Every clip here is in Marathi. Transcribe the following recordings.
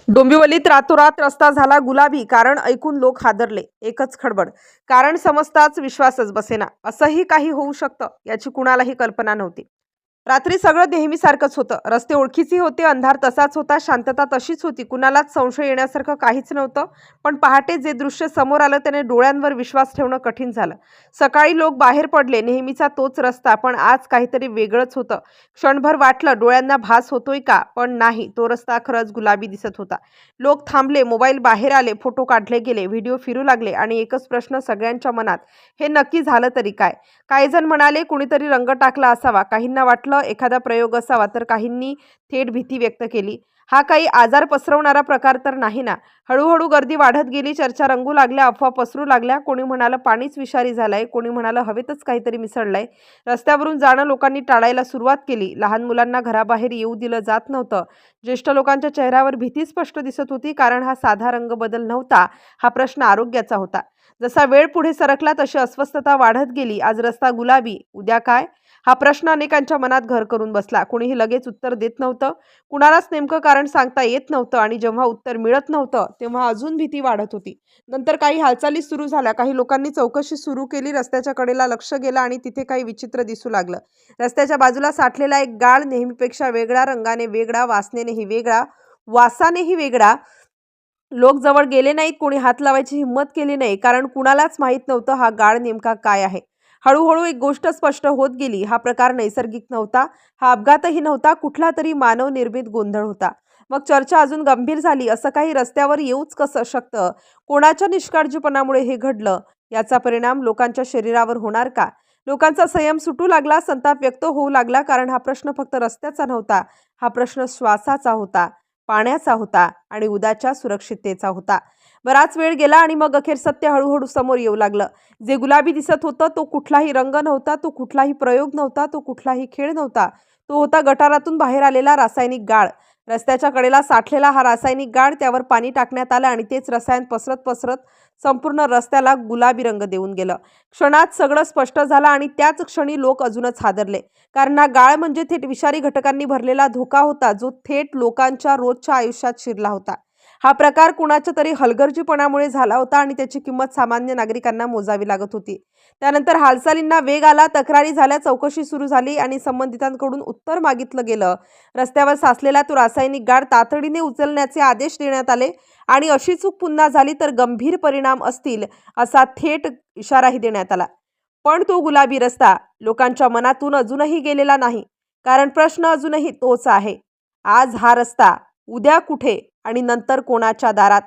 डोंबिवलीत रातोरात रस्ता झाला गुलाबी. कारण ऐकून लोक हादरले. एकच खडबड. कारण समजताच विश्वासच बसेना. असंही काही होऊ शकतं याची कुणालाही कल्पना नव्हती. रात्री सगळं नेहमीसारखंच होतं. रस्ते ओळखीचे होते, अंधार तसाच होता, शांतता तशीच होती. कुणालाच संशय येण्यासारखं काहीच नव्हतं. पण पहाटे जे दृश्य समोर आलं त्याने डोळ्यांवर विश्वास ठेवणं कठीण झालं. सकाळी लोक बाहेर पडले, नेहमीचा तोच रस्ता, पण आज काहीतरी वेगळंच होतं. क्षणभर वाटलं डोळ्यांना भास होतोय का, पण नाही, तो रस्ता खरंच गुलाबी दिसत होता. लोक थांबले, मोबाईल बाहेर आले, फोटो काढले गेले, व्हिडिओ फिरू लागले आणि एकच प्रश्न सगळ्यांच्या मनात, हे नक्की झालं तरी काय? काही जण म्हणाले कुणीतरी रंग टाकला असावा, काहींना वाटलं एखादा प्रयोग असावा, तर काहींनी थेट भीती व्यक्त केली. हा काही आजार पसरवणारा प्रकार तर नाही ना? हळूहळू गर्दी वाढत गेली, चर्चा रंगू लागल्या, अफवा पसरू लागल्या. कोणी म्हणालं पाणीच विषारी झालंय, कोणी म्हणालं हवेतच काहीतरी मिसळलंय. रस्त्यावरून जाणं लोकांनी टाळायला सुरुवात केली. लहान मुलांना घराबाहेर येऊ दिलं जात नव्हतं. ज्येष्ठ लोकांच्या चेहऱ्यावर भीती स्पष्ट दिसत होती, कारण हा साधा रंग बदल नव्हता, हा प्रश्न आरोग्याचा होता. जसा वेळ पुढे सरकला तशी अस्वस्थता वाढत गेली. आज रस्ता गुलाबी, उद्या काय? हा प्रश्न अनेकांच्या मनात घर करून बसला. कुणीही लगेच उत्तर देत नव्हतं, कुणालाच नेमकं कारण सांगता येत नव्हतं आणि जेव्हा उत्तर मिळत नव्हतं तेव्हा अजून भीती वाढत होती. नंतर काही हालचाली सुरू झाल्या. काही लोकांनी चौकशी सुरू केली. रस्त्याच्या कडेला लक्ष गेलं आणि तिथे काही विचित्र दिसू लागलं. रस्त्याच्या बाजूला साठलेला एक गाळ नेहमीपेक्षा वेगळा, रंगाने वेगळा, वासनेनेही वेगळा, वासानेही वेगळा. लोक जवळ गेले नाहीत, कोणी हात लावायची हिंमत केली नाही, कारण कुणालाच माहीत नव्हतं हा गाळ नेमका काय आहे. हळूहळू एक गोष्ट स्पष्ट होत गेली. हा प्रकार नैसर्गिक नव्हता, हा अपघातही नव्हता, कुठला तरी मानव निर्मित गोंधळ होता. मग चर्चा अजून गंभीर झाली. असं काही रस्त्यावर येऊच कसं शकतं? कोणाच्या निष्काळजीपणामुळे हे घडलं? याचा परिणाम लोकांच्या शरीरावर होणार का? लोकांचा संयम सुटू लागला, संताप व्यक्त होऊ लागला, कारण हा प्रश्न फक्त रस्त्याचा नव्हता, हा प्रश्न श्वासाचा होता, पाण्याचा होता आणि उद्याच्या सुरक्षिततेचा होता. बराच वेळ गेला आणि मग अखेर सत्य हळूहळू समोर येऊ लागलं. जे गुलाबी दिसत होतं तो कुठलाही रंग नव्हता, तो कुठलाही प्रयोग नव्हता, तो कुठलाही खेळ नव्हता. तो होता गटारातून बाहेर आलेला रासायनिक गाळ. रस्त्याच्या कडेला साठलेला हा रासायनिक गाळ, त्यावर पाणी टाकण्यात आलं आणि तेच रसायन पसरत पसरत संपूर्ण रस्त्याला गुलाबी रंग देऊन गेलं. क्षणात सगळं स्पष्ट झालं आणि त्याच क्षणी लोक अजूनच हादरले. कारण हा गाळ म्हणजे थेट विषारी घटकांनी भरलेला धोका होता, जो थेट लोकांच्या रोजच्या आयुष्यात शिरला होता. हा प्रकार कुणाच्या तरी हलगर्जीपणामुळे झाला होता आणि त्याची किंमत सामान्य नागरिकांना मोजावी लागत होती. त्यानंतर हालचालींना वेग आला, तक्रारी झाल्या, चौकशी सुरू झाली आणि संबंधितांकडून उत्तर मागितलं गेलं. रस्त्यावर साचलेला तो रासायनिक गाळ तातडीने उचलण्याचे आदेश देण्यात आले आणि अशी चूक पुन्हा झाली तर गंभीर परिणाम असतील, असा थेट इशाराही देण्यात आला. पण तो गुलाबी रस्ता लोकांच्या मनातून अजूनही गेलेला नाही, कारण प्रश्न अजूनही तोच आहे. आज हा रस्ता, उद्या कुठे आणि नंतर कोणाच्या दारात?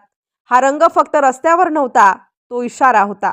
हा रंग फक्त रस्त्यावर नव्हता, तो इशारा होता.